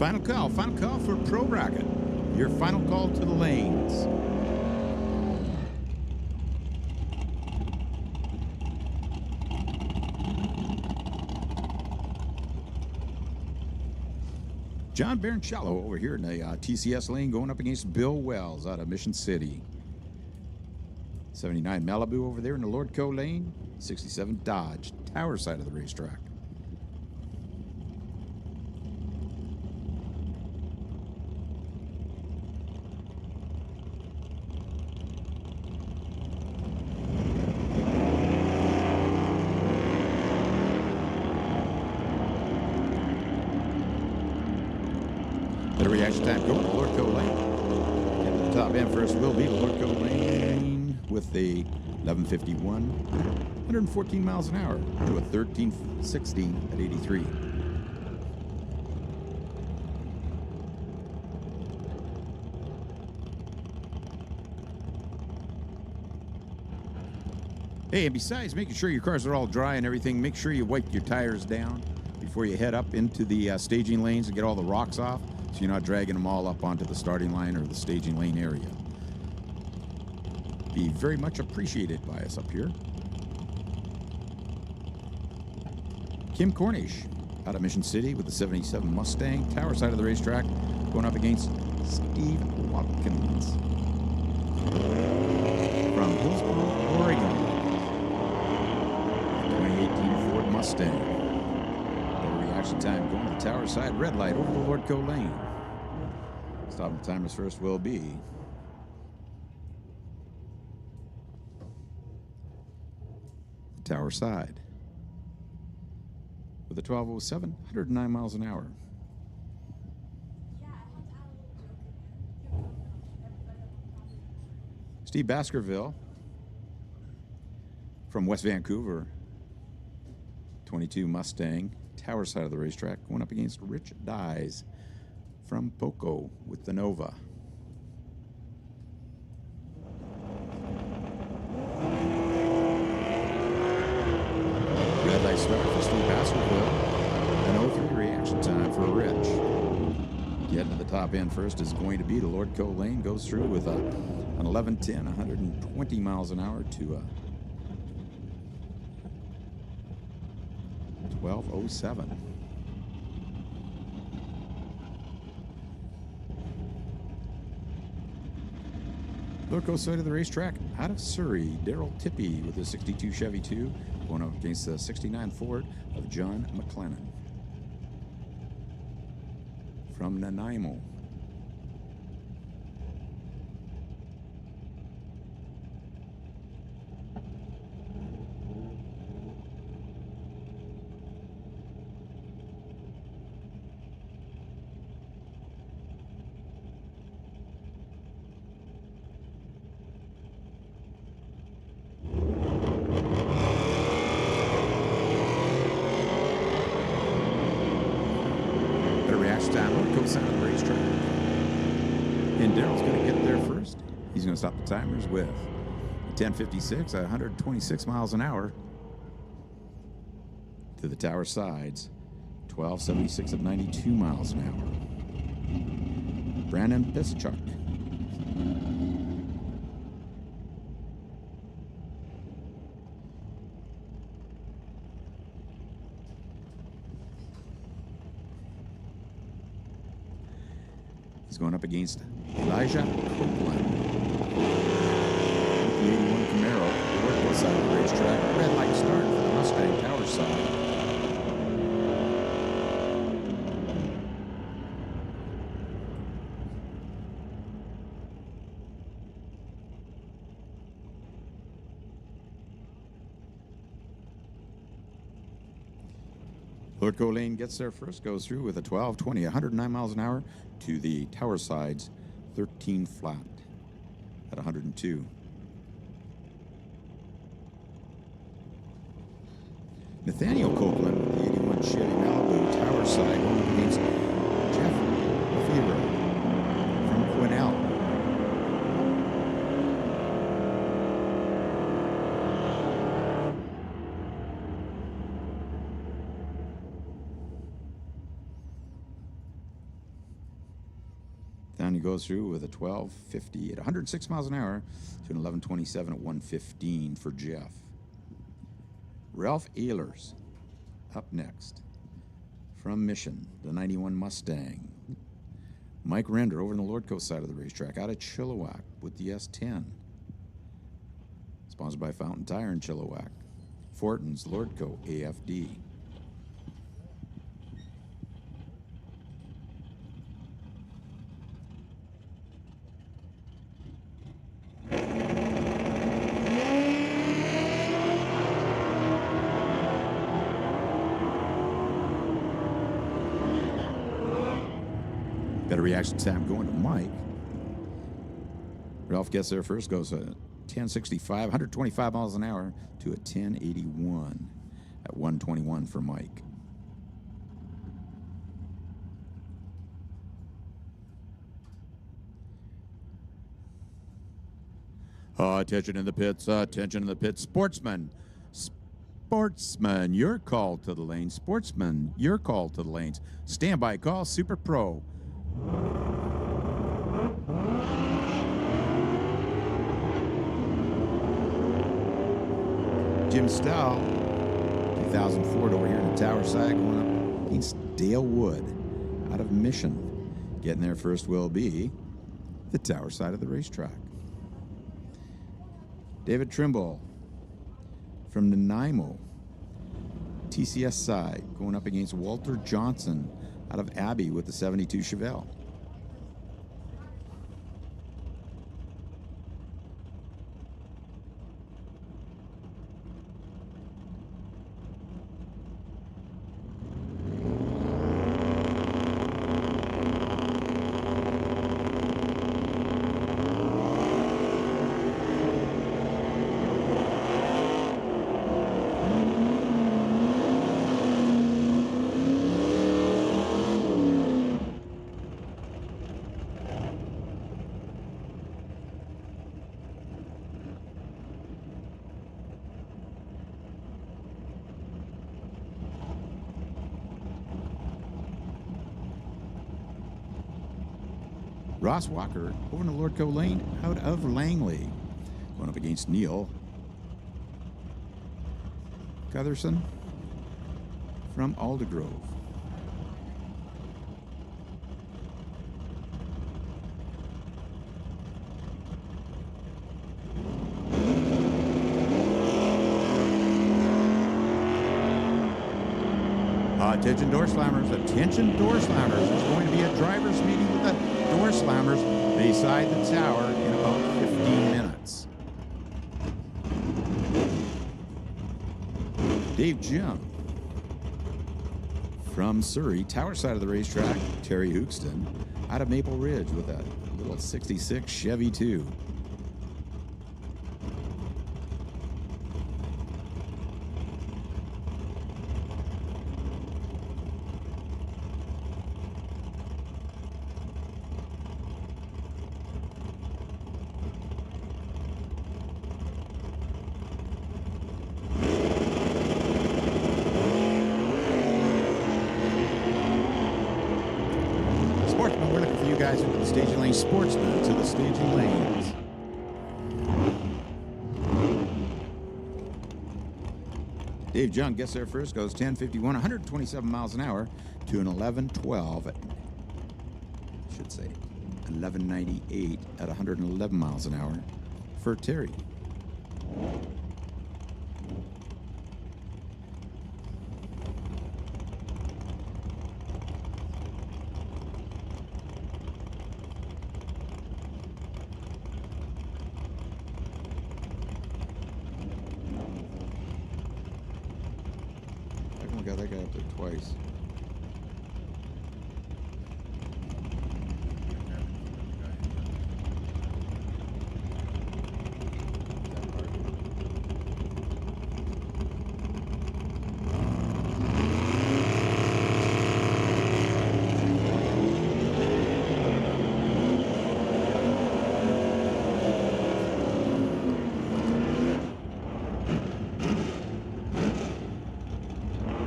Final call for Pro Bracket. Your final call to the lanes. John Baronchello over here in the TCS lane going up against Bill Wells out of Mission City. 79 Malibu over there in the Lordco lane. 67 Dodge, tower side of the racetrack. The reaction time going to Lordco lane. At the top end first will be Lordco lane with the 1151, 114 miles an hour to a 1316 at 83. Hey, and besides making sure your cars are all dry and everything, make sure you wipe your tires down before you head up into the staging lanes and get all the rocks off, so you're not dragging them all up onto the starting line or the staging lane area. Be very much appreciated by us up here. Kim Cornish out of Mission City with the 77 Mustang, tower side of the racetrack, going up against Steve Watkins from Hillsboro, Oregon. 2018 Ford Mustang. The reaction time going to the tower side, red light over the Lordco lane. Stopping timers first will be the tower side with a 1207, 109 miles an hour. Steve Baskerville from West Vancouver, 22 Mustang, tower side of the racetrack, going up against Rich Dyes from Poco with the Nova. Red light start for Steve Baskerville. An 03 reaction time for Rich. Getting to the top end first is going to be the Lordco lane. Goes through with an 1110, 120 miles an hour to a 1207. Lordco side of the racetrack, out of Surrey, Daryl Tippy with the 62 Chevy 2, going up against the 69 Ford of John McLennan from Nanaimo. Time on the coast side of the racetrack. And Daryl's going to get there first. He's going to stop the timers with a 1056 at 126 miles an hour to the tower sides, 1276 at 92 miles an hour. Brandon Piszczuk. He's going up against Elijah Copeland. The 81 Camaro, Lordco side of the racetrack. Red light start for the Mustang tower side. Lordco lane gets there first, goes through with a 1220, 109 miles an hour to the tower sides, 13 flat at 102. Nathaniel Copeland with the 81 Chevy Malibu tower side going up against Jeff Lefevre from Quinnell. Giovanni goes through with a 12.50 at 106 miles an hour to an 11.27 at 1:15 for Jeff. Ralph Ehlers up next from Mission, the 91 Mustang. Mike Render over on the Lordco side of the racetrack out of Chilliwack with the S10. Sponsored by Fountain Tire in Chilliwack. Fortin's Lordco AFD. Better reaction time going to Mike. Ralph gets there first, goes a 10.65, 125 miles an hour to a 10.81 at 1:21 for Mike. Attention in the pits, attention in the pits. Sportsman, you're called to the lanes. Sportsman, you're called to the lanes. Standby call, Super Pro. Jim Stahl, 2000 Ford over here in the Tower side, going up against Dale Wood out of Mission. Getting there first will be the Tower side of the racetrack. David Trimble from Nanaimo, TCS side, going up against Walter Johnson out of Abbey with the 72 Chevelle. Ross Walker over in the Lordco lane out of Langley. Going up against Neil Gutherson from Aldergrove. Attention door slammers, attention door slammers. There's going to be a driver's meeting with the door slammers beside the tower in about 15 minutes. Dave Jim from Surrey, tower side of the racetrack, Terry Hookston out of Maple Ridge with a little 66 Chevy 2. Sportsman, we're looking for you guys into the staging lane. Sportsman to the staging lanes. Dave Jung gets there first, goes 10.51, 127 miles an hour to an 11.12. I should say 11.98 at 111 miles an hour for Terry. Got that guy up there twice.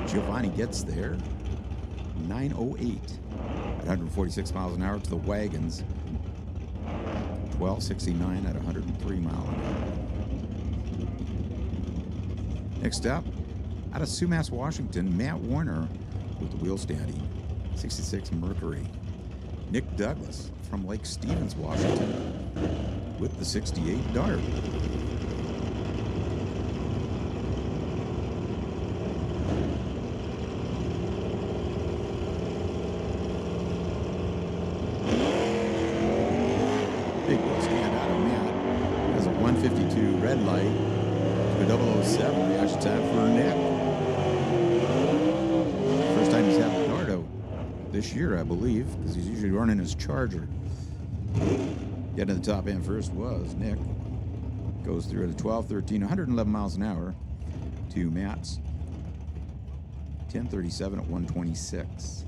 Giovanni gets there 9:08 at 146 miles an hour to the Wagons 1269 at 103 mile an hour. Next up, out of Sumas, Washington, Matt Warner with the wheel standing, 66 Mercury. Nick Douglas from Lake Stevens, Washington, with the 68 Dart. Big wheel stand out of Matt. Has a 152 red light to a 007 reaction time for Nick. First time he's had a Dardo this year, I believe, because he's usually running his Charger. Getting to the top end first was Nick. Goes through at a 12, 13, 111 miles an hour to Matt's 1037 at 126.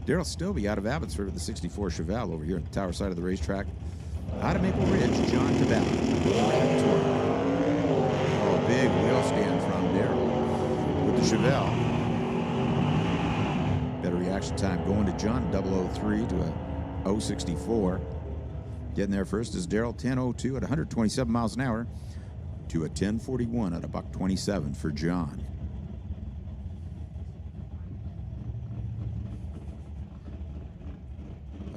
Daryl Stobie out of Abbotsford with the 64 Chevelle over here at the tower side of the racetrack. Out of Maple Ridge, John Tabella. Oh, big wheel stand from Daryl with the Chevelle. Better reaction time going to John, 003 to a 064. Getting there first is Daryl, 10:02 at 127 miles an hour to a 10:41 at a $127 for John.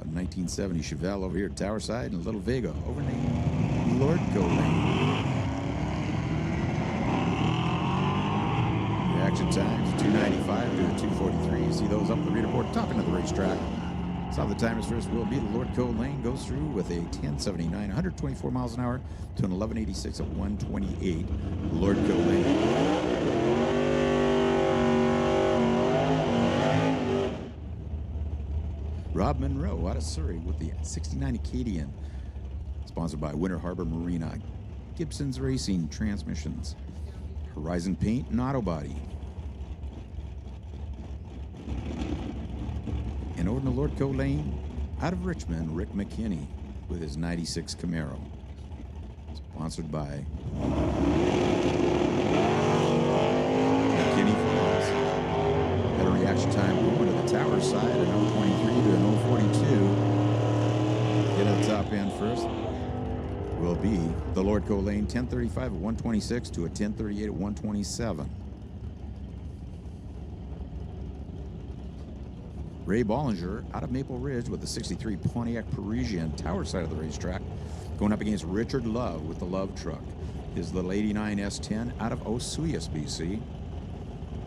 A 1970 Chevelle over here at Tower Side and a little Vega over named Lordco Lane. Reaction times 295 to a 243. You see those up the leaderboard, top end of the racetrack. Some of the timers first will be the Lordco Lane goes through with a 1079, 124 miles an hour to an 1186 at 128. Lordco Lane. Rob Monroe out of Surrey with the 69 Acadian, sponsored by Winter Harbor Marina, Gibson's Racing Transmissions, Horizon Paint and Auto Body. And over in the Lordco Lane, out of Richmond, Rick McKinney with his 96 Camaro, sponsored by McKinney Farms. Better reaction time going to the tower side at 023 to an 042. Get at the top end first will be the Lordco Lane, 1035 at 126 to a 1038 at 127. Ray Bollinger out of Maple Ridge with the 63 Pontiac Parisian, tower side of the racetrack, going up against Richard Love with the Love truck. His little 89 S10 out of Osuyas, BC.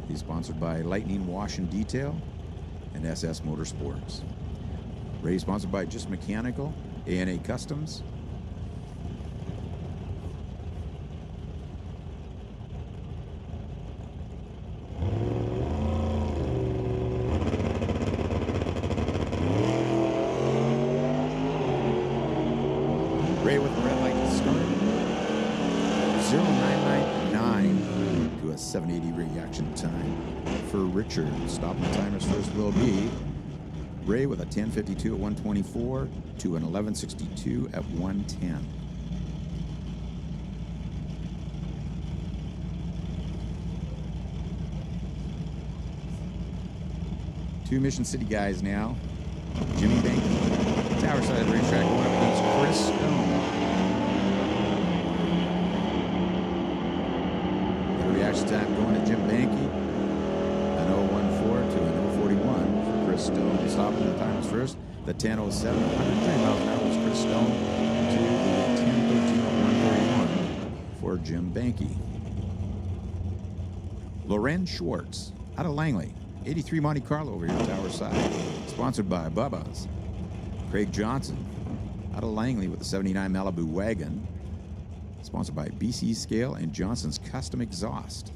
He's sponsored by Lightning Wash and Detail and SS Motorsports. Ray sponsored by Just Mechanical, ANA Customs. Ray with the red light to start. 0999 to a 780 reaction time for Richard. Stopping the timers first will be Ray with a 1052 at 124 to an 1162 at 110. Two Mission City guys now. Jimmy Banky, tower side of the racetrack, going up against Chris Stone. The reaction time going to Jim Banky. An 014 to an 041 for Chris Stone. Stopping the timers first. The 1007, 103 miles an hour was Chris Stone to the 1013 at 131 for Jim Banky. Loren Schwartz out of Langley. 83 Monte Carlo over here at Tower Side, sponsored by Bubba's. Craig Johnson out of Langley with the 79 Malibu wagon, sponsored by BC Scale and Johnson's Custom Exhaust.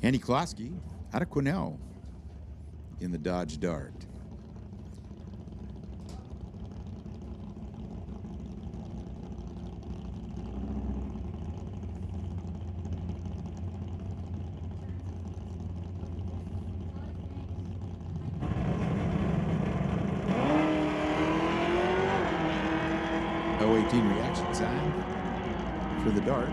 Andy Klosky out of Quesnel in the Dodge Dart. .018 reaction time for the Dart.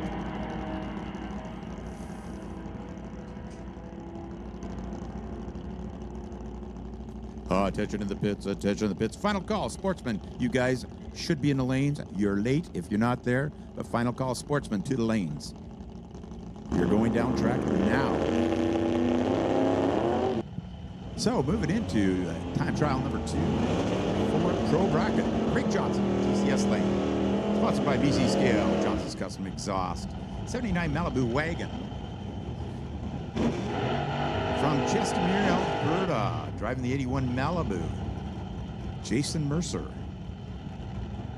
Attention in the pits, attention in the pits. Final call, sportsmen. You guys should be in the lanes. You're late if you're not there, but final call, sportsmen, to the lanes. You're going down track now. So, moving into time trial number 2 for Pro Bracket. Craig Johnson, TCS lane. Sponsored by BC Scale, Johnson's Custom Exhaust. 79 Malibu Wagon. From Chestermere, Alberta, driving the 81 Malibu, Jason Mercer,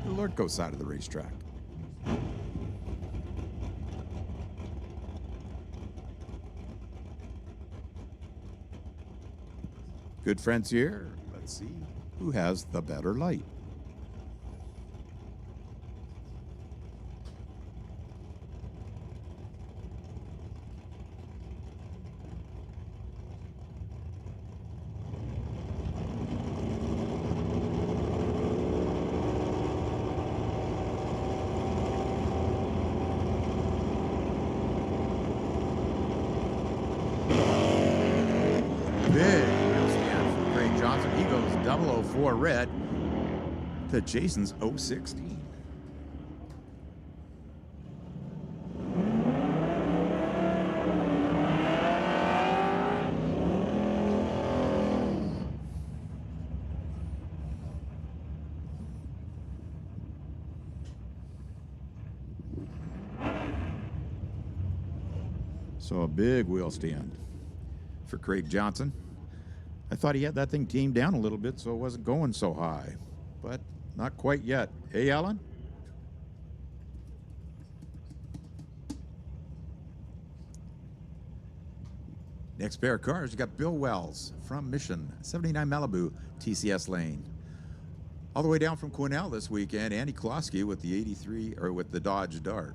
the Lordco side of the racetrack. Good friends here. Let's see who has the better light. Big wheel stand for Craig Johnson. He goes 004 red to Jason's 016. So a big wheel stand for Craig Johnson. I thought he had that thing tamed down a little bit so it wasn't going so high, but not quite yet. Hey, Alan? Next pair of cars, you got Bill Wells from Mission, 79 Malibu, TCS lane. All the way down from Quesnel this weekend, Andy Klosky with the 83, or with the Dodge Dart.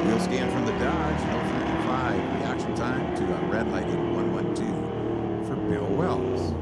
Wheel stand from the Dodge, 035 reaction time to a red lighted 112 for Bill Wells.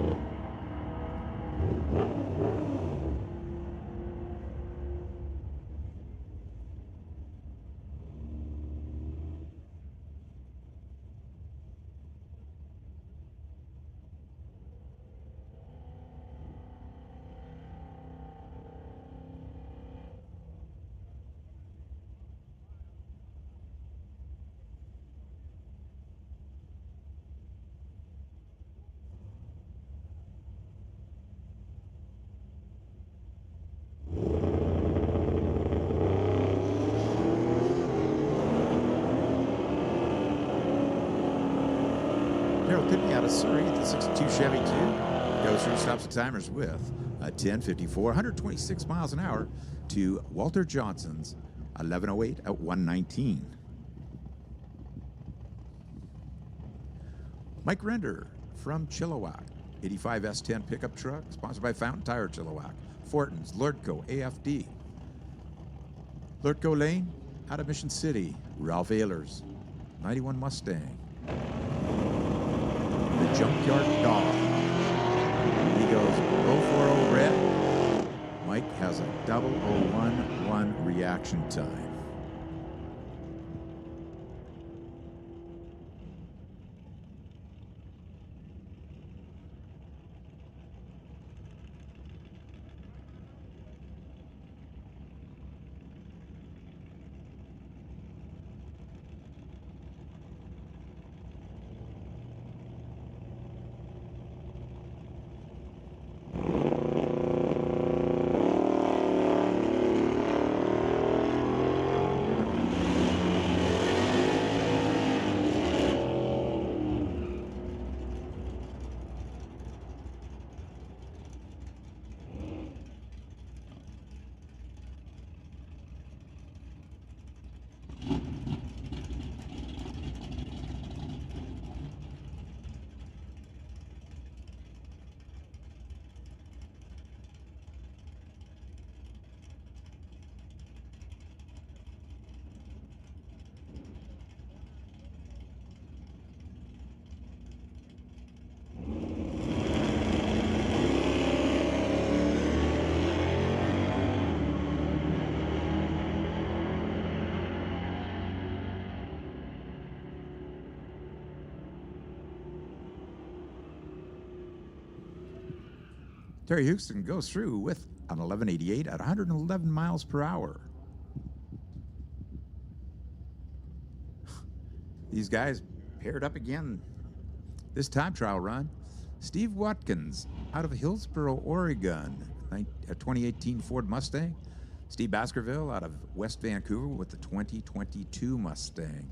Daryl Pitney out of Surrey at the 62 Chevy 2 goes through stops and timers with a 1054, 126 miles an hour to Walter Johnson's 1108 at 119. Mike Render from Chilliwack, 85 S10 pickup truck, sponsored by Fountain Tire Chilliwack, Fortins, Lordco, AFD. Lordco Lane out of Mission City, Ralph Ehlers, 91 Mustang. The Junkyard Dog. He goes 040 red. Mike has a 0011 reaction time. Terry Houston goes through with an 1188 at 111 miles per hour. These guys paired up again this time trial run. Steve Watkins out of Hillsboro, Oregon, a 2018 Ford Mustang. Steve Baskerville out of West Vancouver with the 2022 Mustang.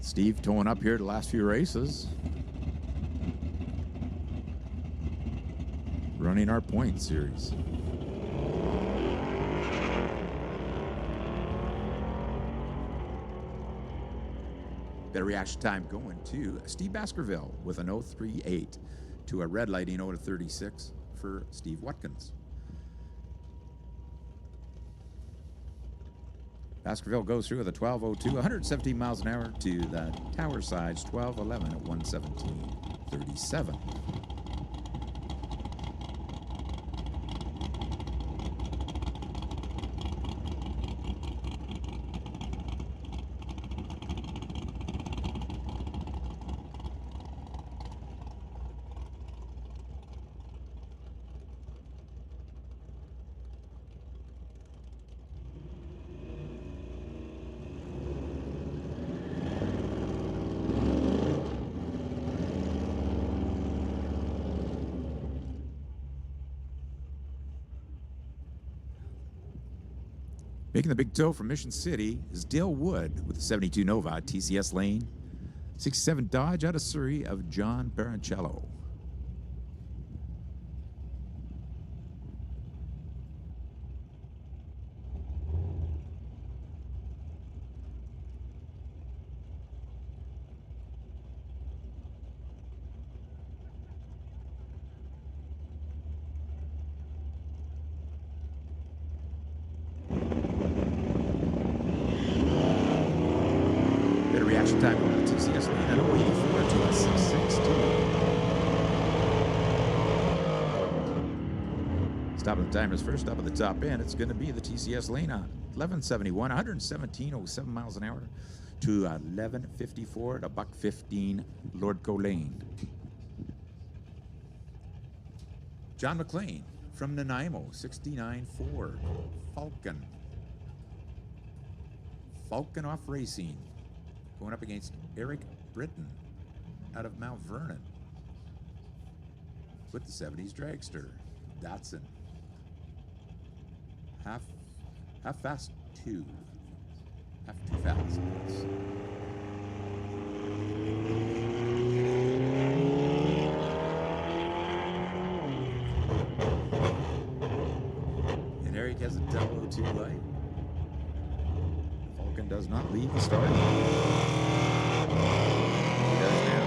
Steve towing up here the last few races. Running our point series. Better reaction time going to Steve Baskerville with an 038 to a red lighting 0-36 for Steve Watkins. Baskerville goes through with a 12:02, 117 miles an hour to the tower sides, 12:11 at 117.37. Making the big tow from Mission City is Dale Wood with the 72 Nova TCS lane. 67 Dodge out of Surrey of John Baroncello. Time on the TCS lane at 084 to a 662. Stopping the timers first up at the top end. It's going to be the TCS lane on 1171, 117.07 miles an hour to 1154 at a $1.15 Lordco lane. John McLean from Nanaimo, 69 Ford Falcon. Falcon off racing. Going up against Eric Britton out of Mount Vernon with the 70s dragster Datsun. Half fast two. Half too fast. And Eric has a 002 light. Falcon does not leave the start. He does now.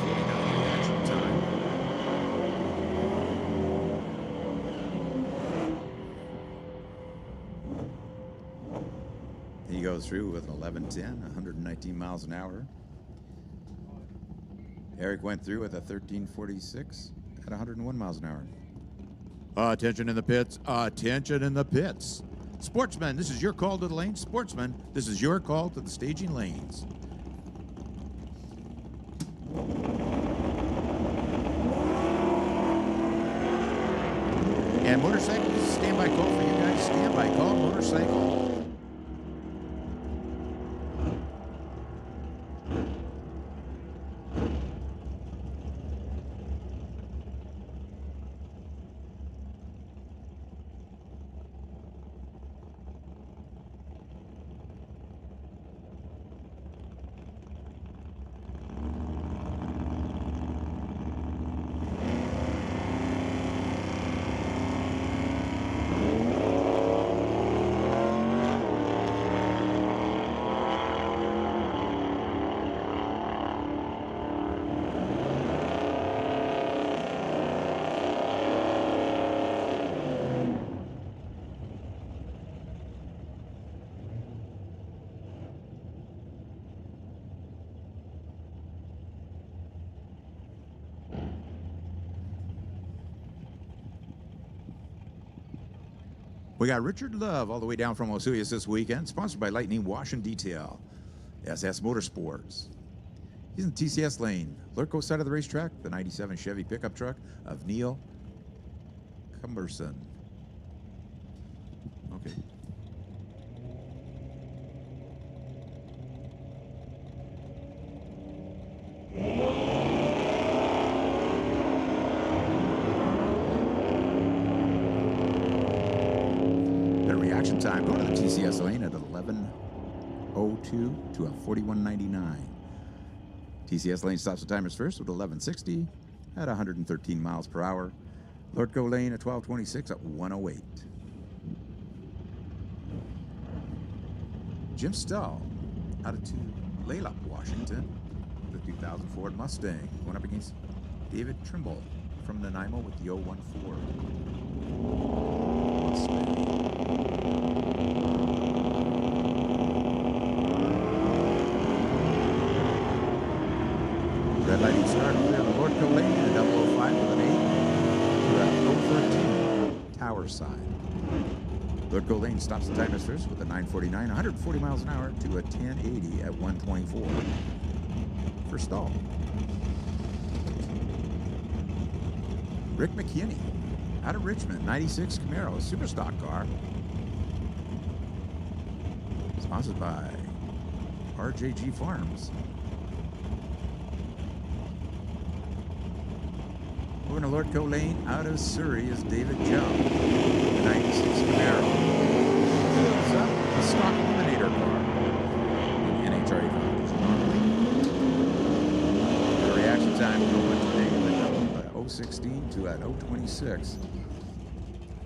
15:49 reaction time. He goes through with an 11:10, 119 miles an hour. Eric went through with a 13:46 at 101 miles an hour. Attention in the pits. Attention in the pits. Sportsmen, this is your call to the lanes. Sportsmen, this is your call to the staging lanes. And motorcycles, standby call for you guys. Standby call, motorcycle. We got Richard Love all the way down from Osoyoos this weekend, sponsored by Lightning Wash and Detail, SS Motorsports. He's in TCS lane. Lurko side of the racetrack, the 97 Chevy pickup truck of Neil Cumberson. Okay. Better reaction time. Go to the TCS lane at 11:02 to a 41.99. TCS lane stops the timers first with 11:60 at 113 miles per hour. Lordco lane at 12:26 at 108. Jim Stull out of Layla, Washington, the 2000 Ford Mustang, going up against David Trimble from Nanaimo with the 014 Mustang. Red lighting start clear of the Lordco lane at 005 with an 8 to 013 Tower side. Lordco lane stops the timers first with a 949, 140 miles an hour to a 1080 at 124 for Stall. Rick McKinney out of Richmond, 96 Camaro, super stock car. Sponsored by RJG Farms. Over to Lordco lane out of Surrey is David Jones, the 96 Camaro. Fills up a stock eliminator car in NHRA competition. The reaction time going today with 016 to at 026.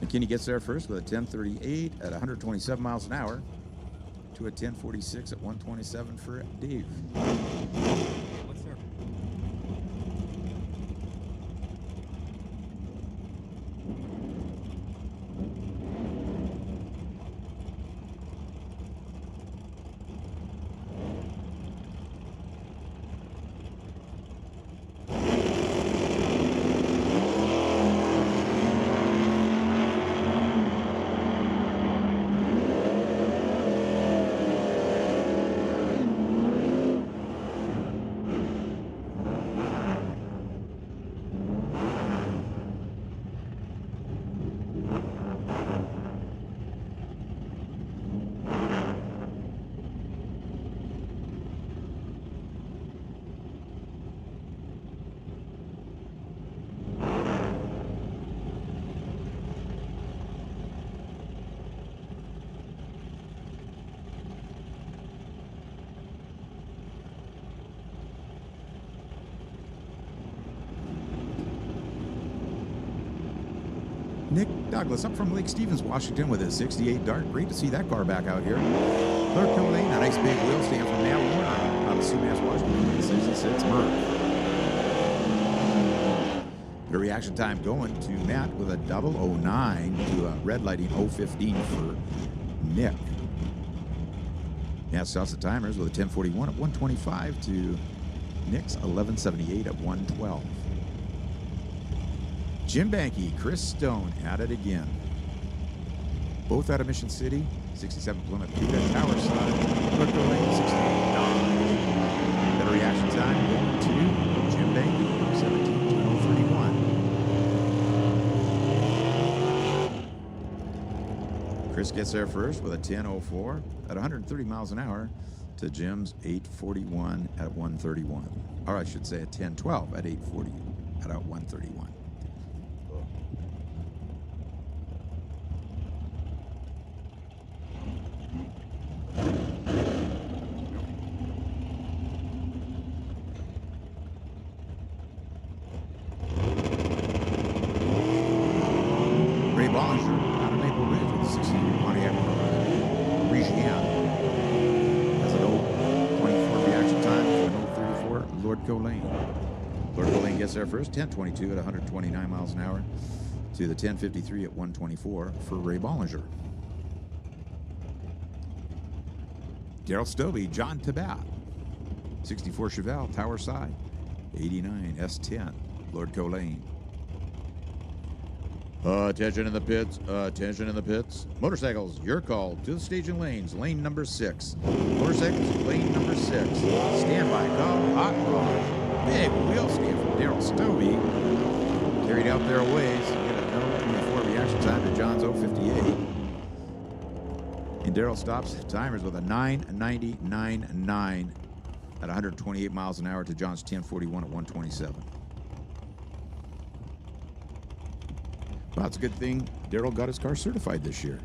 McKinney gets there first with a 1038 at 127 miles an hour to a 1046 at 127 for Dave. What's there? Nick Douglas up from Lake Stevens, Washington with his 68 Dart. Great to see that car back out here. Lordco lane, a nice big wheel stand from Matt Warner out of Sumas, Washington, 66 Merc. The reaction time going to Matt with a 009 to a red lighting 015 for Nick. Matt stops the timers with a 1041 at 125 to Nick's 1178 at 112. Jim Banky, Chris Stone at it again. Both out of Mission City, 67 Plymouth Cougar Tower side, Lordco lane 68 Dodge. Better reaction time going to Jim Banky, 17 to 031. Chris gets there first with a 1004 at 130 miles an hour to Jim's 841 at 131. Or I should say a 1012 at 840 at 131. Lordco lane gets there first, 1022 at 129 miles an hour to the 1053 at 124 for Ray Bollinger. Daryl Stovey, John Tabat, 64 Chevelle, Tower side, 89 S10, Lordco lane. Attention in the pits. Attention in the pits. Motorcycles, you're called to the staging lanes. Lane number 6. Motorcycles, lane number 6. Stand by. Call. Hot rod. Big wheel stand from Daryl Stovey. Carried out there a ways. Get a no 24 reaction time to John's 058. And Daryl stops timers with a 9:99.9 at 128 miles an hour to John's 10:41 at 127. Well, it's a good thing Daryl got his car certified this year.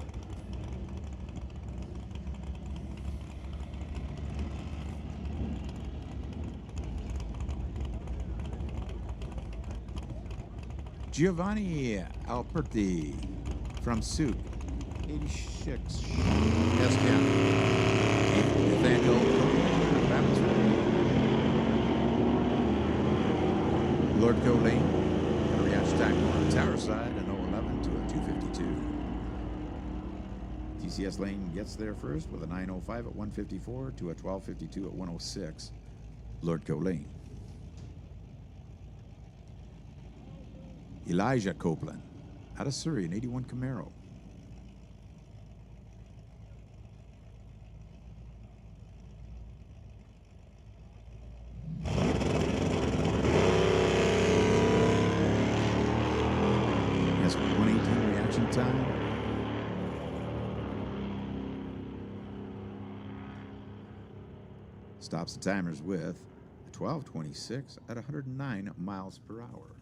Giovanni Alberti from Souk, 86 S10. Nathaniel Lord Co Lane, reaction time on the tower side, an 011 to a 252. TCS Lane gets there first with a 905 at 154 to a 1252 at 106. Lord Co Lane. Elijah Copeland out of Surrey, an 81 Camaro. Yes, 118 reaction time. Stops the timers with a 1226 at 109 miles per hour.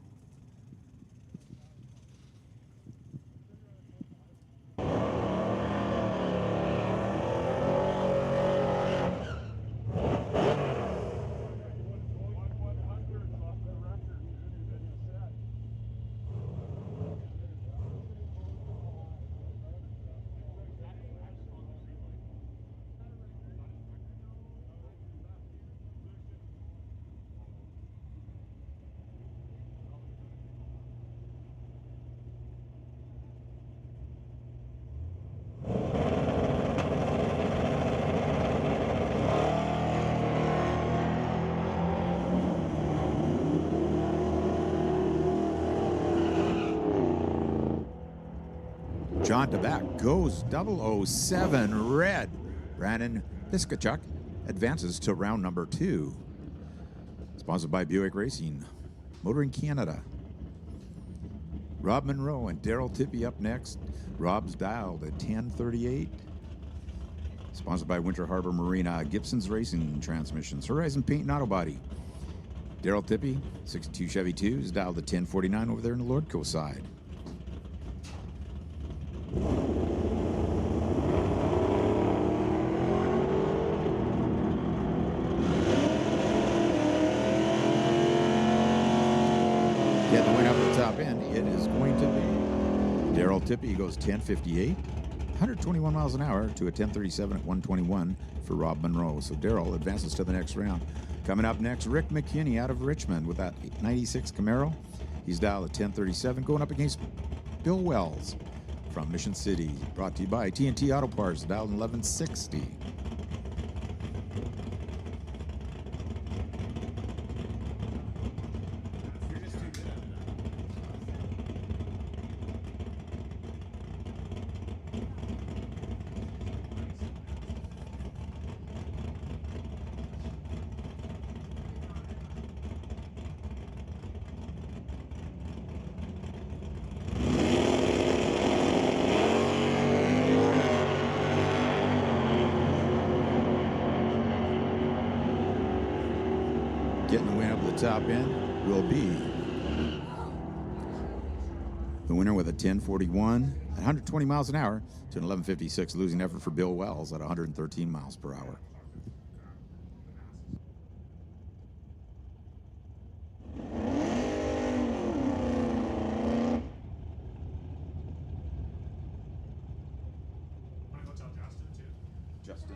John DeBack goes 007 red. Brandon Piskachuk advances to round number 2. Sponsored by Buick Racing, Motoring Canada. Rob Monroe and Daryl Tippy up next. Rob's dialed at 1038. Sponsored by Winter Harbor Marina, Gibson's Racing Transmissions, Horizon Paint and Auto Body. Daryl Tippy, 62 Chevy 2, is dialed at 1049 over there in the Lordco side. Get the win up at the top end. It is going to be Daryl Tippy goes 1058, 121 miles an hour to a 1037 at 121 for Rob Monroe. So Daryl advances to the next round. Coming up next, Rick McKinney out of Richmond with that 96 Camaro. He's dialed at 1037, going up against Bill Wells from Mission City. Brought to you by TNT Auto Parts, dialed 1160. Getting the win up at the top end will be the winner with a 1041 at 120 miles an hour to an 1156, losing effort for Bill Wells at 113 miles per hour. Justin.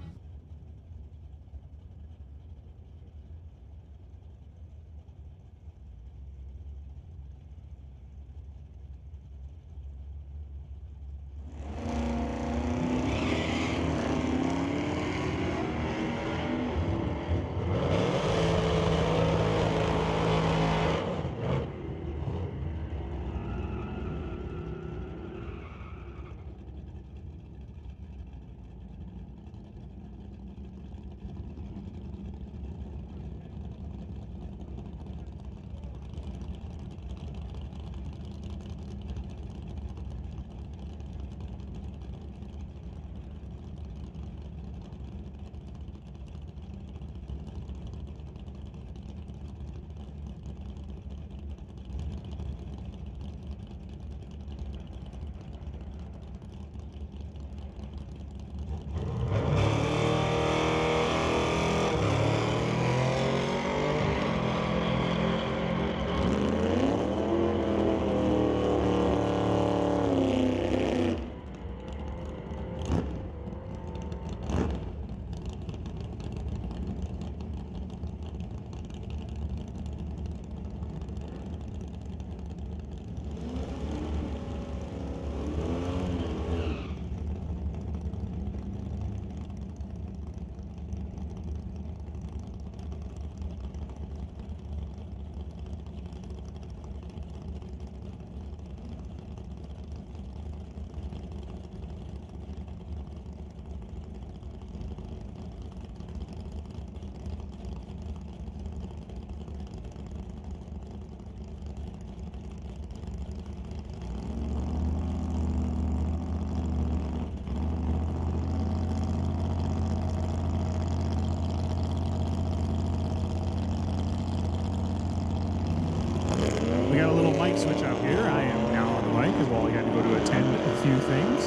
mic switch up here. I am now on the mic as well. I got to go to attend a few things.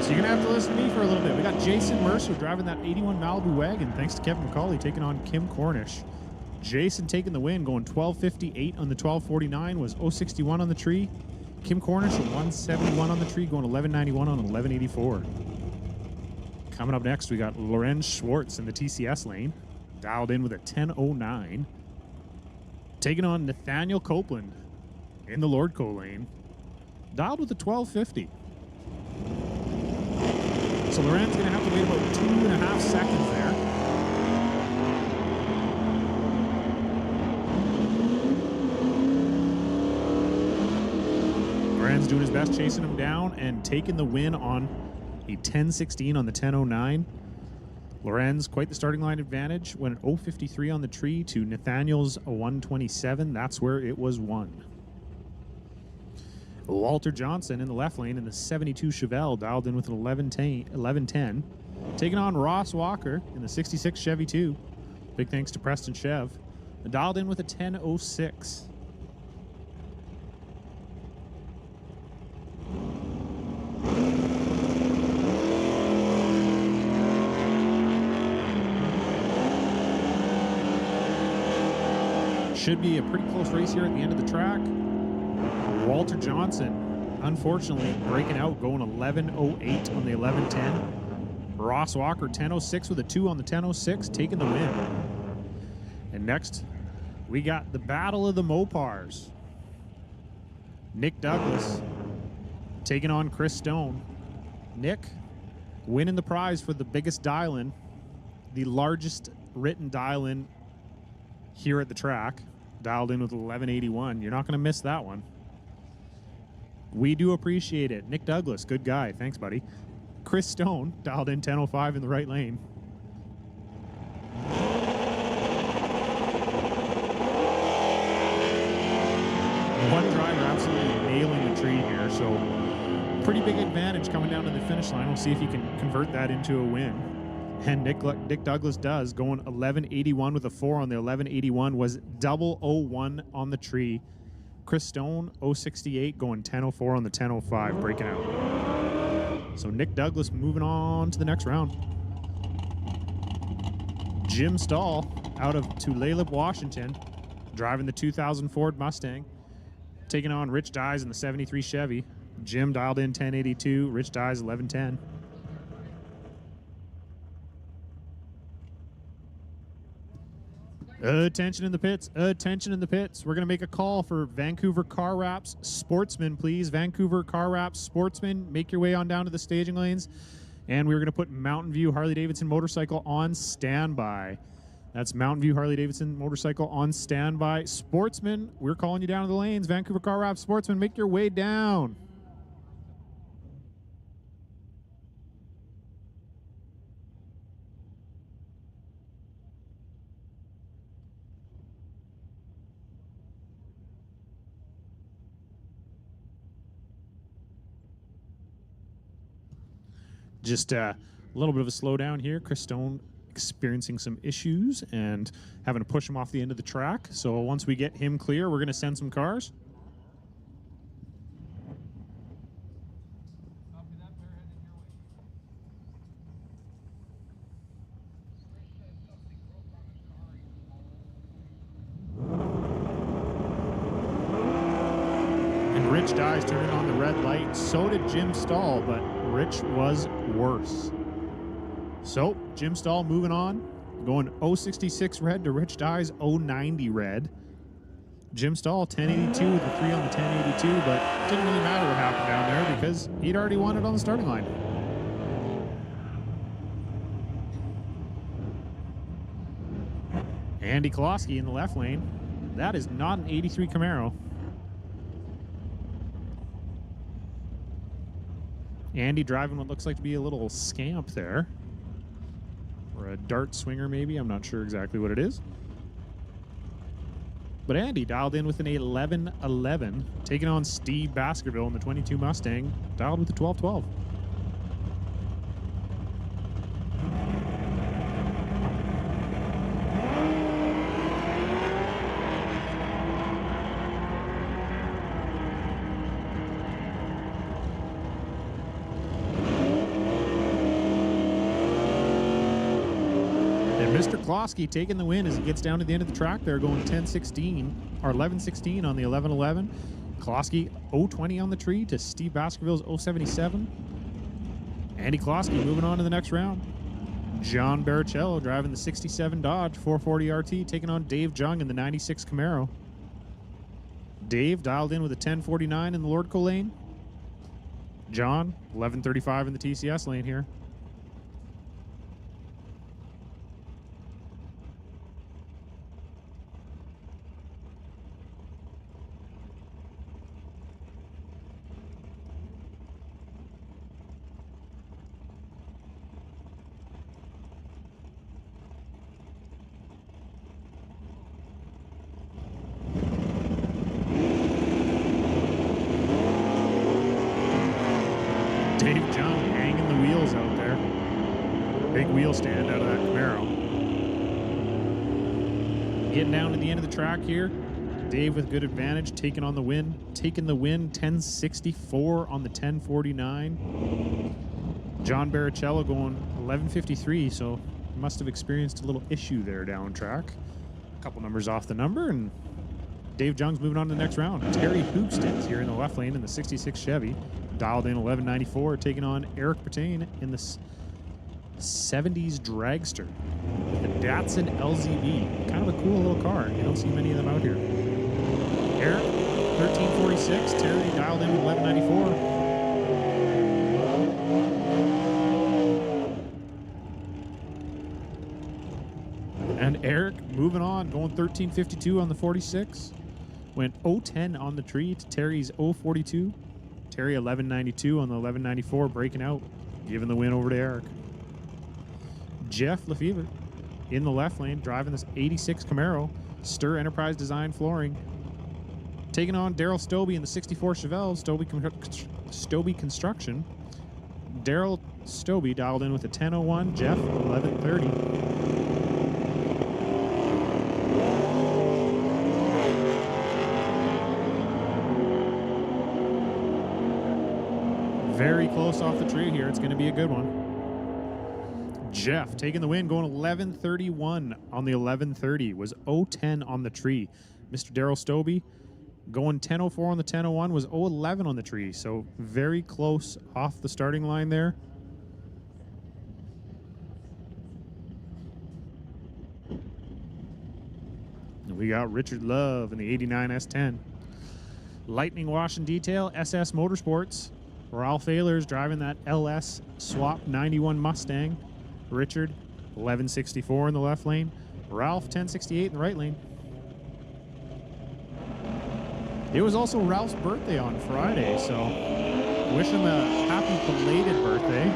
So you're going to have to listen to me for a little bit. We got Jason Mercer driving that 81 Malibu wagon. Thanks to Kevin McCauley taking on Kim Cornish. Jason taking the win, going 12:58 on the 12:49, was 061 on the tree. Kim Cornish at 171 on the tree, going 11:91 on 11:84. Coming up next, we got Lorenz Schwartz in the TCS lane, dialed in with a 10:09. Taking on Nathaniel Copeland in the Lordco lane, dialed with a 12:50. So Lorenz going to have to wait about 2.5 seconds there. Lorenz doing his best, chasing him down and taking the win on a 10:16 on the 10:09. Lorenz, quite the starting line advantage, went an 0:53 on the tree to Nathaniel's 1:27. That's where it was won. Walter Johnson in the left lane in the 72 Chevelle, dialed in with an 11:10. Taking on Ross Walker in the 66 Chevy 2. Big thanks to Preston Chev. Dialed in with a 10:06. Should be a pretty close race here at the end of the track. Walter Johnson, unfortunately, breaking out, going 11:08 on the 11:10. Ross Walker, 10:06 with a 2 on the 10:06, taking the win. And next, we got the Battle of the Mopars. Nick Douglas taking on Chris Stone. Nick winning the prize for the biggest dial-in, the largest written dial-in here at the track, dialed in with 11:81. You're not going to miss that one. We do appreciate it. Nick Douglas, good guy. Thanks, buddy. Chris Stone, dialed in 10:05 in the right lane. One driver absolutely nailing the tree here, so pretty big advantage coming down to the finish line. We'll see if he can convert that into a win. And Nick Douglas does, going 11:81 with a 4 on the 11:81, was 001 on the tree. Chris Stone, 068, going 10:04 on the 10:05, breaking out. So Nick Douglas moving on to the next round. Jim Stahl out of Tulalip, Washington, driving the 2000 Ford Mustang, taking on Rich Dyes in the 73 Chevy. Jim dialed in 10:82, Rich Dyes 11:10. Attention in the pits, attention in the pits. We're going to make a call for Vancouver Car Wraps Sportsman, please. Vancouver Car Wraps Sportsman, make your way on down to the staging lanes. And we're going to put Mountain View Harley-Davidson motorcycle on standby. That's Mountain View Harley-Davidson motorcycle on standby. Sportsman, we're calling you down to the lanes. Vancouver Car Wraps Sportsman, make your way down. Just a little bit of a slowdown here. Chris Stone experiencing some issues and having to push him off the end of the track. So once we get him clear, we're going to send some cars. And Rich Dyes turning on the red light. So did Jim Stahl, but Rich was worse. So Jim Stahl moving on, going 066 red to Rich Dyes 090 red. Jim Stahl 1082 with the 3 on the 1082, but it didn't really matter what happened down there because he'd already won it on the starting line. Andy Kolosky in the left lane. That is not an 83 Camaro. Andy driving what looks like to be a little Scamp there. Or a Dart Swinger, maybe. I'm not sure exactly what it is. But Andy dialed in with an 1111, taking on Steve Baskerville in the 22 Mustang, dialed with the 1212. McCloskey taking the win as he gets down to the end of the track there, going 10-16 or 11-16 on the 11-11. McCloskey 0-20 on the tree to Steve Baskerville's 0-77. Andy Klosky moving on to the next round. John Baricello driving the 67 Dodge 440 RT, taking on Dave Jung in the 96 Camaro. Dave dialed in with a 1049 in the Lordco lane. John 1135 in the TCS lane here. Dave Jung hanging the wheels out there. Big wheel stand out of that Camaro. Getting down to the end of the track here. Dave with good advantage, taking on the win. Taking the win, 1064 on the 1049. John Baricello going 1153, so must have experienced a little issue there down track. A couple numbers off the number, and Dave Jung's moving on to the next round. Terry Hoopston's here in the left lane in the 66 Chevy. Dialed in 1194, taking on Eric Pertain in the 70s Dragster. The Datsun LZB. Kind of a cool little car. You don't see many of them out here. Eric, 1346. Terry dialed in 1194. And Eric moving on, going 1352 on the 46. Went 010 on the tree to Terry's 042. Terry 1192 on the 1194, breaking out, giving the win over to Eric. Jeff Lefevre in the left lane, driving this 86 Camaro, Stir Enterprise Design flooring. Taking on Daryl Stobie in the 64 Chevelle, Stobie Construction. Daryl Stobie dialed in with a 1001, Jeff 1130. Very close off the tree here. It's going to be a good one. Jeff taking the win, going 1131 on the 1130. Was 010 on the tree. Mr. Daryl Stobie going 1004 on the 1001. Was 011 on the tree. So very close off the starting line there. And we got Richard Love in the 89 S10. Lightning Wash and Detail, SS Motorsports. Ralph Ehlers driving that LS Swap 91 Mustang. Richard, 1164 in the left lane. Ralph, 1068 in the right lane. It was also Ralph's birthday on Friday, so wish him a happy belated birthday.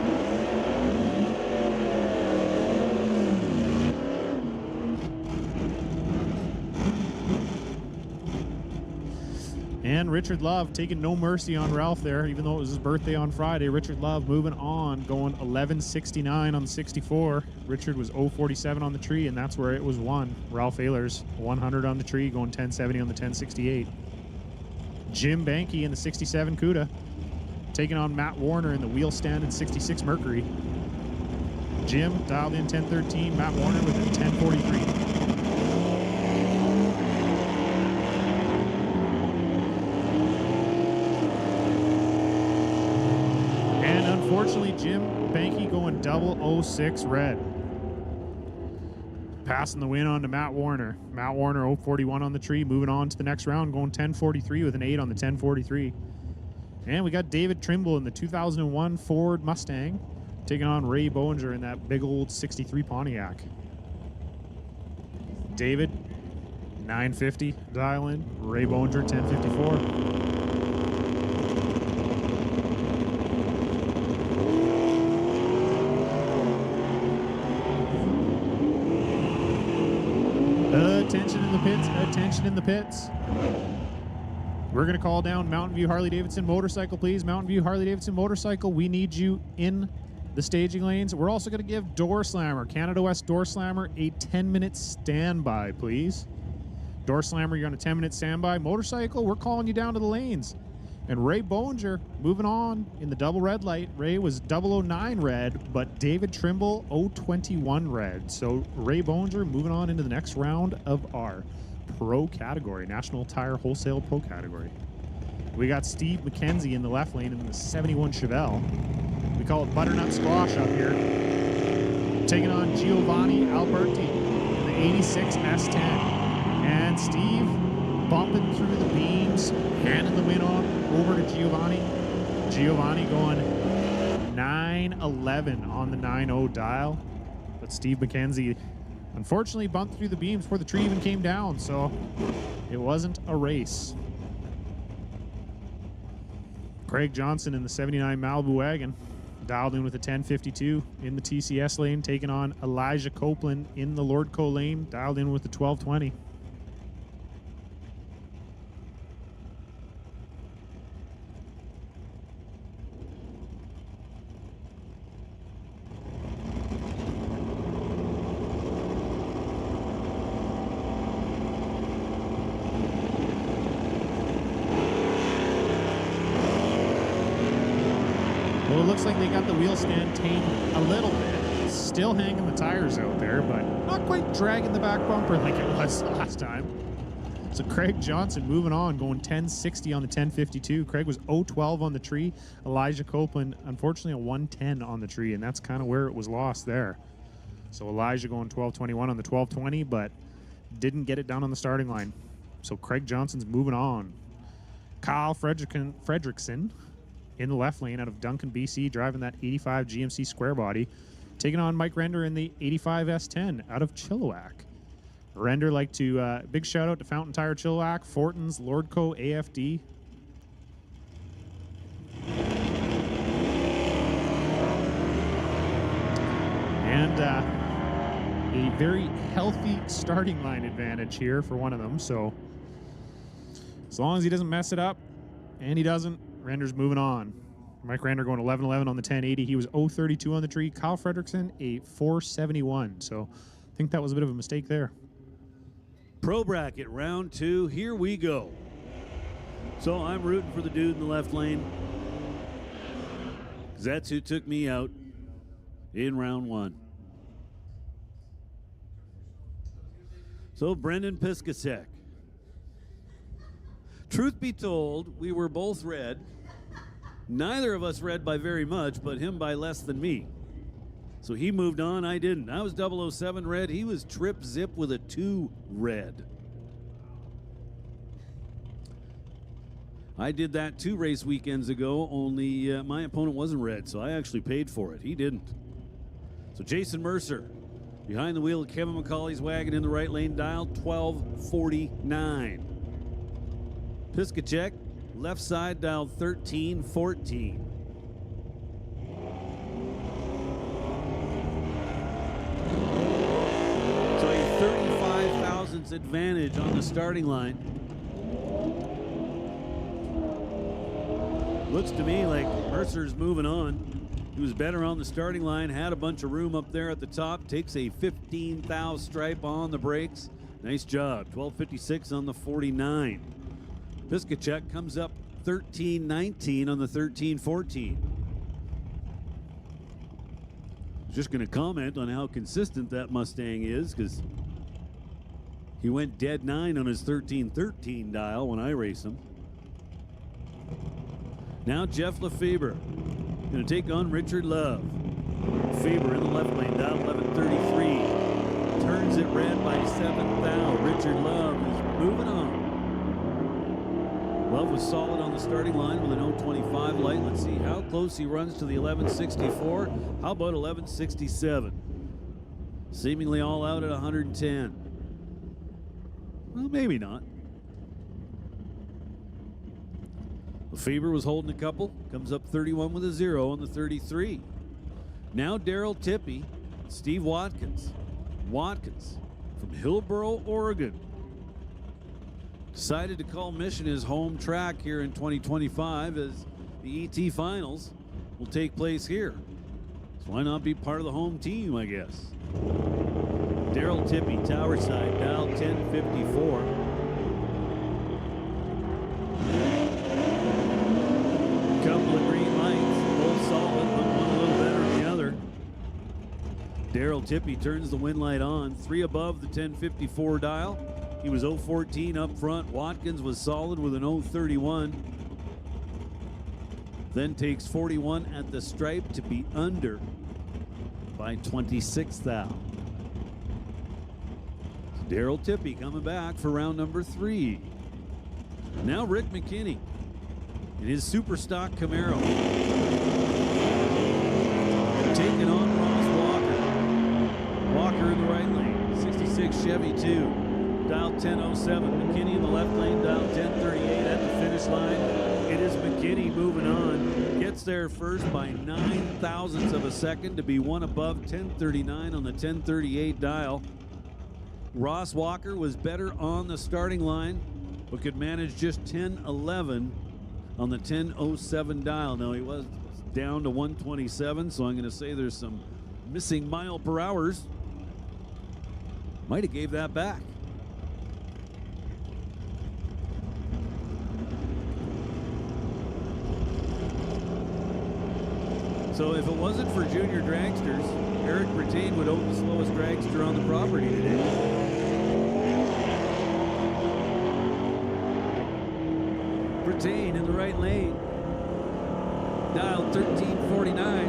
And Richard Love taking no mercy on Ralph there, even though it was his birthday on Friday. Richard Love moving on, going 1169 on the 64. Richard was 047 on the tree, and that's where it was won. Ralph Ehlers, 100 on the tree, going 1070 on the 1068. Jim Banky in the 67 Cuda, taking on Matt Warner in the wheel stand in 66 Mercury. Jim dialed in 1013, Matt Warner with a 1043. Unfortunately, Jim Banky going 006 red. Passing the win on to Matt Warner. Matt Warner 041 on the tree, moving on to the next round, going 1043 with an 8 on the 1043. And we got David Trimble in the 2001 Ford Mustang, taking on Ray Bowinger in that big old 63 Pontiac. David, 950 dial in. Ray Bowinger, 1054. Attention in the pits, attention in the pits. We're going to call down Mountain View Harley-Davidson Motorcycle, please. Mountain View Harley-Davidson Motorcycle, we need you in the staging lanes. We're also going to give Door Slammer, Canada West Door Slammer, a 10-minute standby, please. Door Slammer, you're on a 10-minute standby. Motorcycle, we're calling you down to the lanes. And Ray Bollinger moving on in the double red light. Ray was 009 red, but David Trimble 021 red. So Ray Bollinger moving on into the next round of our pro category, National Tire Wholesale Pro category. We got Steve McKenzie in the left lane in the 71 Chevelle. We call it butternut squash up here. Taking on Giovanni Alberti in the 86 S10. And Steve bumping through the beams, handing the win on over to Giovanni. Giovanni going 9-11 on the 9-0 dial. But Steve McKenzie unfortunately bumped through the beams before the tree even came down, so it wasn't a race. Craig Johnson in the 79 Malibu wagon, dialed in with a 1052 in the TCS lane, taking on Elijah Copeland in the Lordco lane, dialed in with the 1220. Well, it looks like they got the wheel stand tamed a little bit. Still hanging the tires out there, but not quite dragging the back bumper like it was last time. So Craig Johnson moving on, going 1060 on the 1052. Craig was 012 on the tree. Elijah Copeland, unfortunately, a 110 on the tree, and that's kind of where it was lost there. So Elijah going 1221 on the 1220, but didn't get it down on the starting line. So Craig Johnson's moving on. Kyle Fredrickson in the left lane out of Duncan, BC, driving that 85 GMC square body, taking on Mike Render in the 85 S10 out of Chilliwack. Render like to, big shout out to Fountain Tire Chilliwack, Fortins, Lordco, AFD. And a very healthy starting line advantage here for one of them, so as long as he doesn't mess it up, and he doesn't, Render's moving on. Mike Render going 11-11 on the 1080. He was 032 on the tree. Kyle Fredrickson, a 471. So I think that was a bit of a mistake there. Pro bracket round 2. Here we go. So I'm rooting for the dude in the left lane, because that's who took me out in round 1. So Brendan Piscacek. Truth be told, we were both red. Neither of us red by very much, but him by less than me. So he moved on, I didn't. I was 007 red, he was trip zip with a 2 red. I did that 2 race weekends ago, only my opponent wasn't red, so I actually paid for it. He didn't. So Jason Mercer, behind the wheel of Kevin McCauley's wagon in the right lane, dial 1249. Piscacek, left side, dialed 1314. So a 35 thousandths advantage on the starting line. Looks to me like Mercer's moving on. He was better on the starting line, had a bunch of room up there at the top, takes a 15 thou stripe on the brakes. Nice job, 1256 on the 49. Piscacek comes up 13-19 on the 13-14. Just going to comment on how consistent that Mustang is, because he went dead 9 on his 13-13 dial when I raced him. Now Jeff Lefebvre going to take on Richard Love. Lefebvre in the left lane, dial 1133. Turns it red by 7 thou. Richard Love is moving on. Love was solid on the starting line with an 025 light. Let's see how close he runs to the 1164. How about 1167? Seemingly all out at 110. Well, maybe not. Lefebvre was holding a couple. Comes up 31 with a 0 on the 33. Now Daryl Tippy, Steve Watkins. Watkins from Hillsboro, Oregon. Decided to call Mission his home track here in 2025, as the ET Finals will take place here. So why not be part of the home team, I guess. Daryl Tippy, tower side, dial 1054. Daryl Tippy turns the win light on. 3 above the 1054 dial. He was 014 up front. Watkins was solid with an 031. Then takes 41 at the stripe to be under by 26 thou. Daryl Tippy coming back for round number 3. Now Rick McKinney in his super stock Camaro. Taking on Ross Walker. Walker in the right lane. 66 Chevy 2. Dial 1007. McKinney in the left lane. Dial 1038 at the finish line. It is McKinney moving on. Gets there first by 9 thousandths of a second to be 1 above 1039 on the 1038 dial. Ross Walker was better on the starting line, but could manage just 1011 on the 1007 dial. Now he was down to 127, so I'm going to say there's some missing mile per hours. Might have gave that back. So if it wasn't for junior dragsters, Eric Brattain would own the slowest dragster on the property today. Brattain in the right lane. Dial 1349.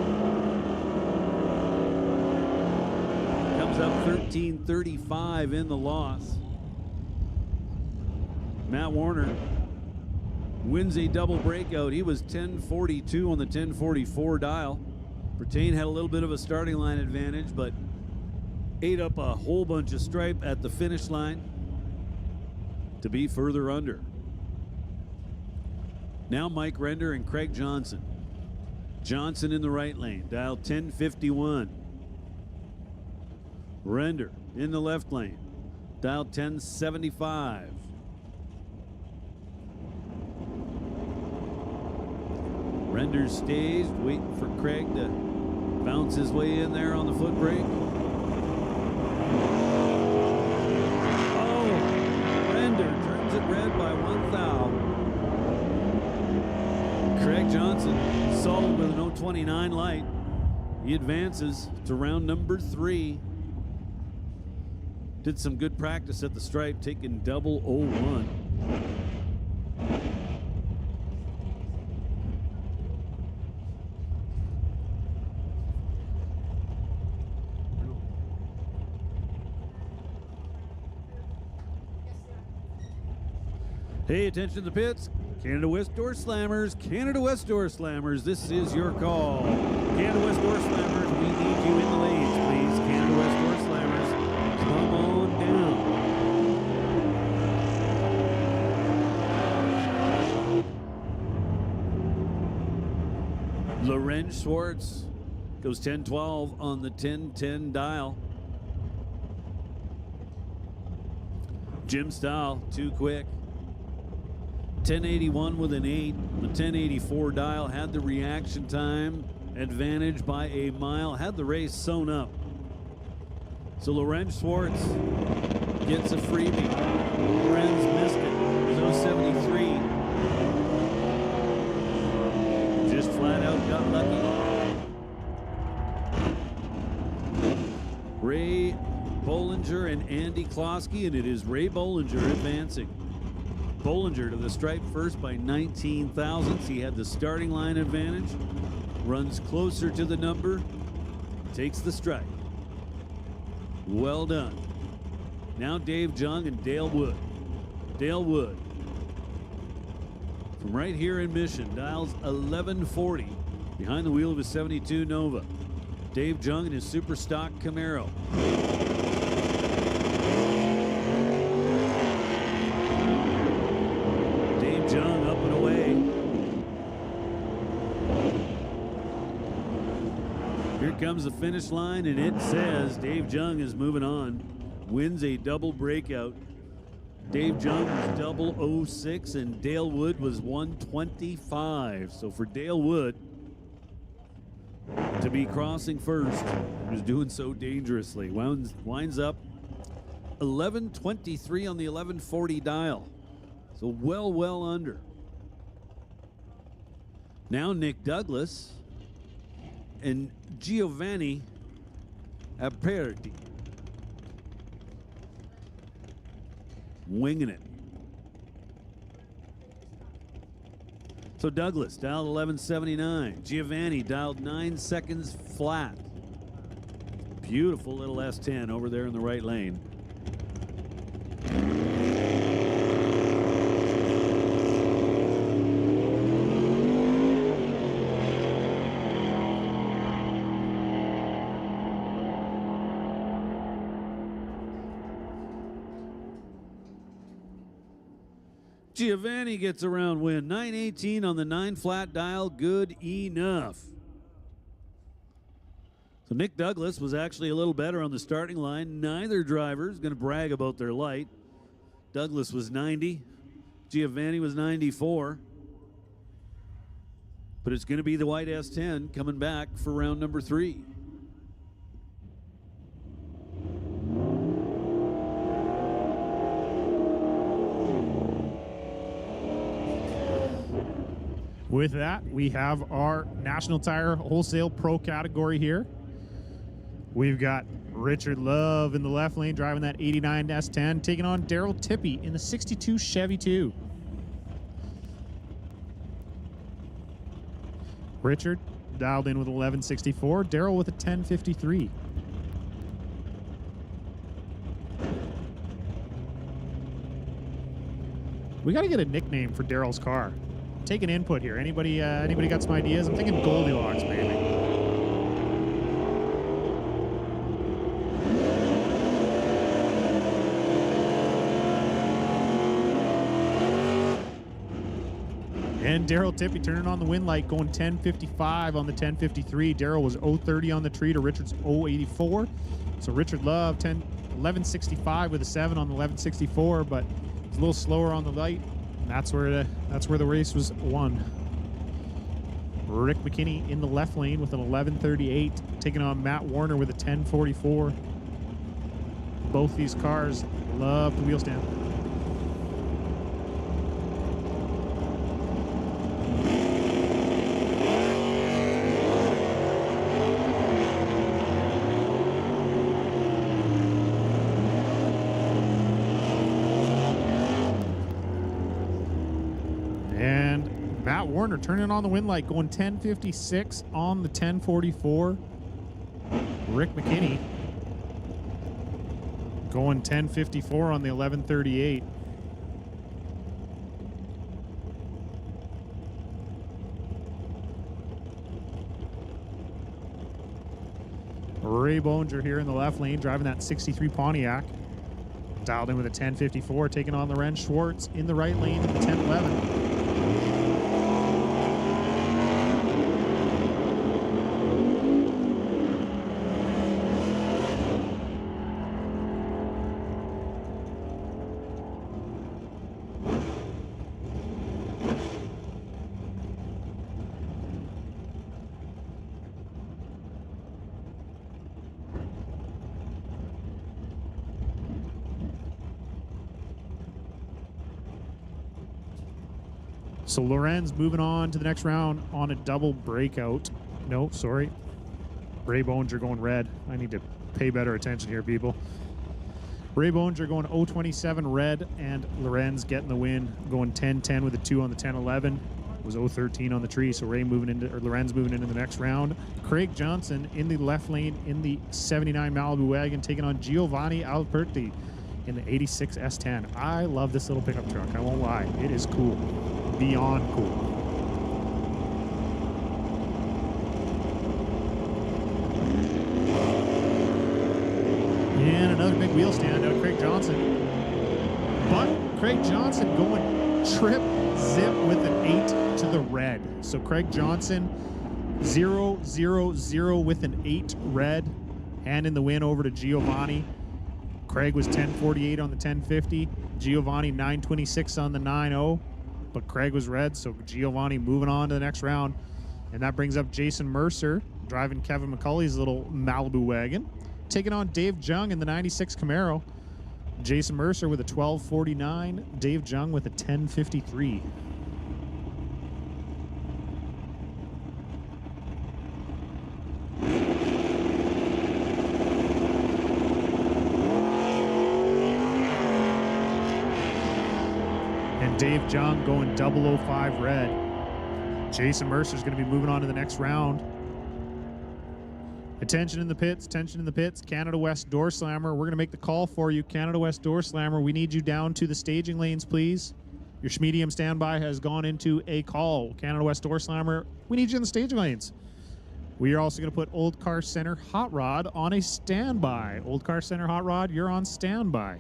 Comes up 1335 in the loss. Matt Warner wins a double breakout. He was 1042 on the 1044 dial. Brattain had a little bit of a starting line advantage, but ate up a whole bunch of stripe at the finish line to be further under. Now Mike Render and Craig Johnson. Johnson in the right lane, dial 1051. Render in the left lane, dial 1075. Render staged, waiting for Craig to bounce his way in there on the foot brake. Oh, Render turns it red by 1 thou. Craig Johnson solid with an 029 light. He advances to round number 3. Did some good practice at the stripe, taking double 01. Hey, attention to the pits. Canada West Door Slammers, Canada West Door Slammers, this is your call. Canada West Door Slammers, we need you in the lanes, please. Canada West Door Slammers, come on down. Lorenz Schwartz goes 1012 on the 1010 dial. Jim Stahl, too quick. 1081 with an 8. The 1084 dial had the reaction time advantage by a mile, had the race sewn up. So Lorenz Schwartz gets a freebie. Lorenz missed it. It was 073. Just flat out got lucky. Ray Bollinger and Andy Klosky, and it is Ray Bollinger advancing. Bollinger to the stripe first by 19 thousandths. He had the starting line advantage. Runs closer to the number. Takes the stripe. Well done. Now Dave Jung and Dale Wood. Dale Wood. From right here in Mission, dials 1140. Behind the wheel of his 72 Nova. Dave Jung and his super stock Camaro. Jung up and away. Here comes the finish line, and it says Dave Jung is moving on. Wins a double breakout. Dave Jung was double 06, and Dale Wood was 125. So for Dale Wood to be crossing first, he was doing so dangerously. Winds up 1123 on the 1140 dial. So well under. Now Nick Douglas and Giovanni Aperti. Winging it. So Douglas dialed 1179. Giovanni dialed 9 seconds flat. Beautiful little S10 over there in the right lane. Giovanni gets around win. 918 on the 9 flat dial. Good enough. So Nick Douglas was actually a little better on the starting line. Neither driver is going to brag about their light. Douglas was 90. Giovanni was 94. But it's going to be the white S10 coming back for round number 3. With that, we have our National Tire Wholesale Pro category here. We've got Richard Love in the left lane driving that 89 S10, taking on Daryl Tippy in the 62 Chevy 2. Richard dialed in with 1164, Daryl with a 1053. We got to get a nickname for Daryl's car. Take an input here. Anybody got some ideas? I'm thinking Goldilocks, maybe. And Daryl Tippy turning on the win light, going 1055 on the 1053. Daryl was 030 on the tree to Richard's 084. So Richard Love 1165 with a 7 on the 1164, but it's a little slower on the light. That's where the race was won. Rick McKinney in the left lane with an 1138, taking on Matt Warner with a 1044. Both these cars love the wheel stand. Matt Warner turning on the win light, going 1056 on the 1044. Rick McKinney going 1054 on the 1138. Ray Boninger here in the left lane, driving that 63 Pontiac. Dialed in with a 1054, taking on Loren Schwartz in the right lane with the 1011. So Lorenz moving on to the next round on a double breakout. No, sorry. Ray Boninger going red. I need to pay better attention here, people. Ray Boninger going 027 red, and Lorenz getting the win, going 1010 with a 2 on the 1011. It was 013 on the tree, so Lorenz moving into the next round. Craig Johnson in the left lane in the 79 Malibu wagon, taking on Giovanni Alberti in the 86 S10. I love this little pickup truck. I won't lie. It is cool. Beyond cool. And another big wheel stand out of Craig Johnson. But Craig Johnson going trip zip with an 8 to the red. So Craig Johnson 0-0-0 with an 8 red. Handing the win over to Giovanni. Craig was 1048 on the 1050. Giovanni 926 on the 90. But Craig was red, so Giovanni moving on to the next round. And that brings up Jason Mercer, driving Kevin McCauley's little Malibu wagon, taking on Dave Jung in the 96 Camaro. Jason Mercer with a 1249, Dave Jung with a 1053. Dave Jung going 005 red. Jason Mercer's going to be moving on to the next round. Attention in the pits, tension in the pits. Canada West Door Slammer. We're going to make the call for you. Canada West Door Slammer, we need you down to the staging lanes, please. Your Schmedium standby has gone into a call. Canada West Door Slammer, we need you in the staging lanes. We are also going to put Old Car Center Hot Rod on a standby. Old Car Center Hot Rod, you're on standby.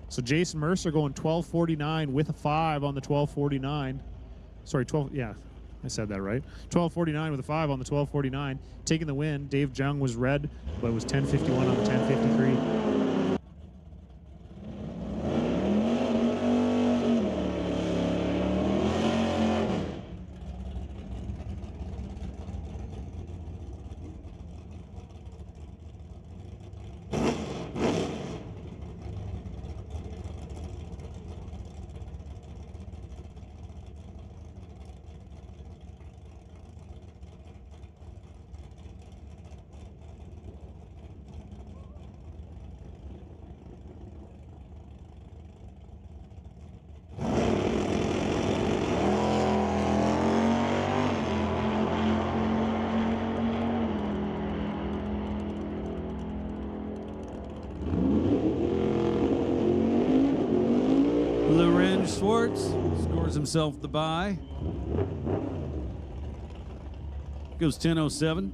So Jason Mercer going 1249 with a 5 on the 1249. Sorry, 12, yeah, I said that right. 1249 with a 5 on the 1249. Taking the win. Dave Jung was red, but it was 1051 on the 1053. Schwartz scores himself the bye. Goes 10:07.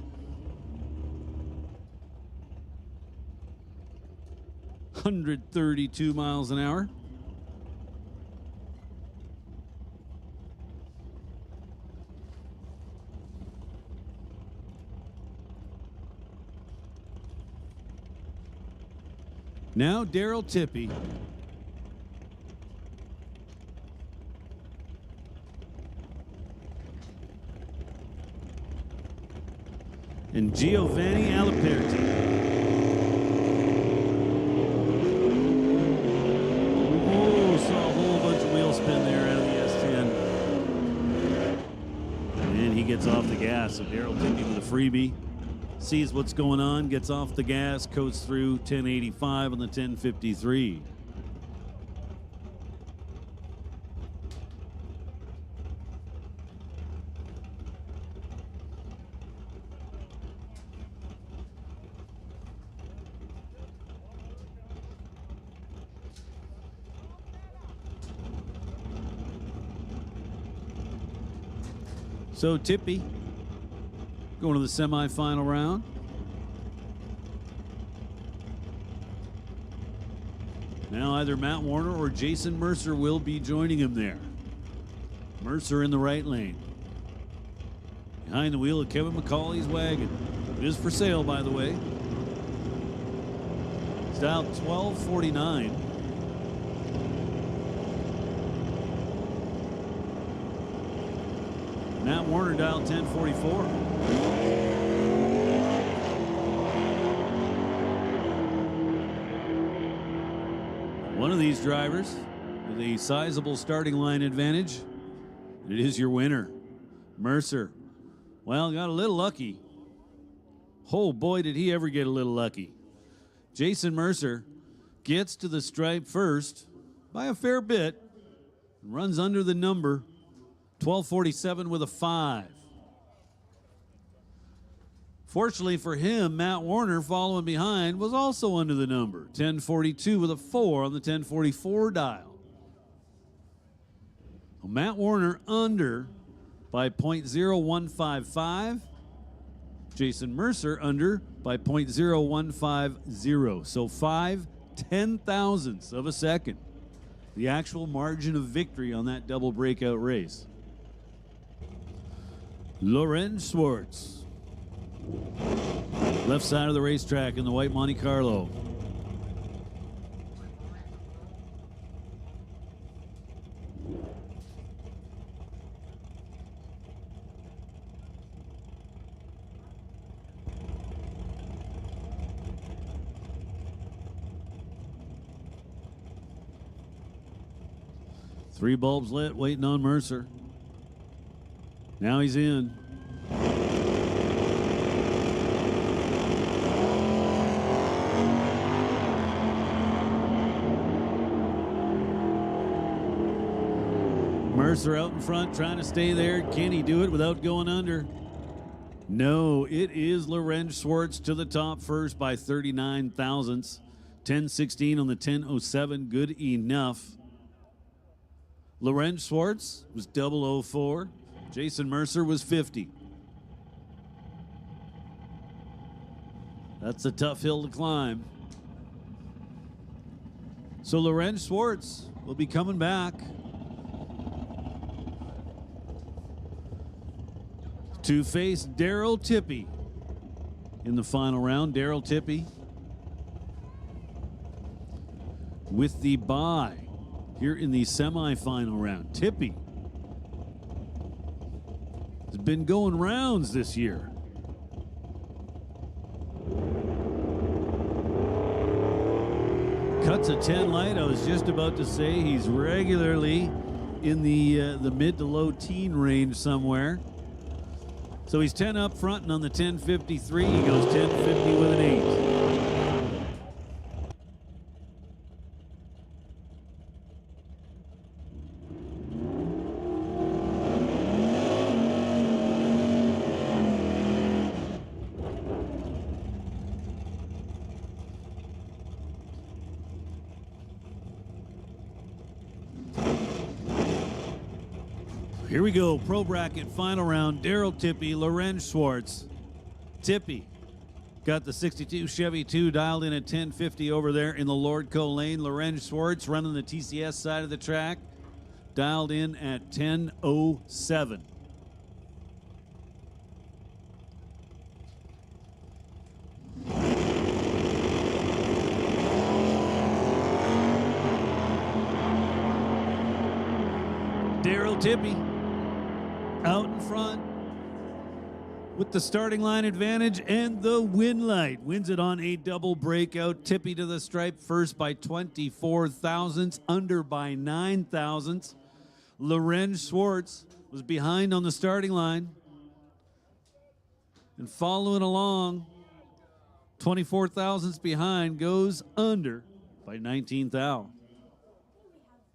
132 miles an hour. Now Daryl Tippy. And Giovanni Aliperti. Oh, saw a whole bunch of wheel spin there out of the S10. And he gets off the gas. So Daryl Tippy with a freebie. Sees what's going on, gets off the gas, coats through 1085 on the 1053. So Tippy going to the semifinal round. Now either Matt Warner or Jason Mercer will be joining him there. Mercer in the right lane. Behind the wheel of Kevin McCauley's wagon. It is for sale, by the way. It's out 1249. Matt Warner dialed 1044. One of these drivers with a sizable starting line advantage. It is your winner, Mercer. Well, got a little lucky. Oh boy, did he ever get a little lucky. Jason Mercer gets to the stripe first by a fair bit. Runs under the number. 1247 with a 5. Fortunately for him, Matt Warner following behind was also under the number. 1042 with a 4 on the 1044 dial. Well, Matt Warner under by 0.0155. Jason Mercer under by 0.0150. So 5/10,000ths of a second. The actual margin of victory on that double breakout race. Lorenz Schwartz. Left side of the racetrack in the white Monte Carlo. Three bulbs lit, waiting on Mercer. Now he's in. Mercer out in front trying to stay there. Can he do it without going under? No, it is Lorenz Schwartz to the top first by 39 thousandths. 10:16 on the 10:07, good enough. Lorenz Schwartz was 004. Jason Mercer was 50. That's a tough hill to climb. So Lorenz Schwartz will be coming back to face Daryl Tippy in the final round. Daryl Tippy with the bye here in the semifinal round. Tippy has been going rounds this year. Cuts a 10 light. I was just about to say he's regularly in the mid to low teen range somewhere. So he's 10 up front, and on the 10:53, he goes 10:50 with an 8. Here we go, pro bracket final round. Daryl Tippy, Lorenz Schwartz. Tippy got the 62 Chevy 2 dialed in at 10:50 over there in the Lordco lane. Lorenz Schwartz running the TCS side of the track, dialed in at 10:07. Daryl Tippy out in front with the starting line advantage and the win light. Wins it on a double breakout. Tippy to the stripe first by 24 thousandths, under by 9 thousandths. Lorenz Schwartz was behind on the starting line and following along 24 thousandths behind, goes under by 19 thou.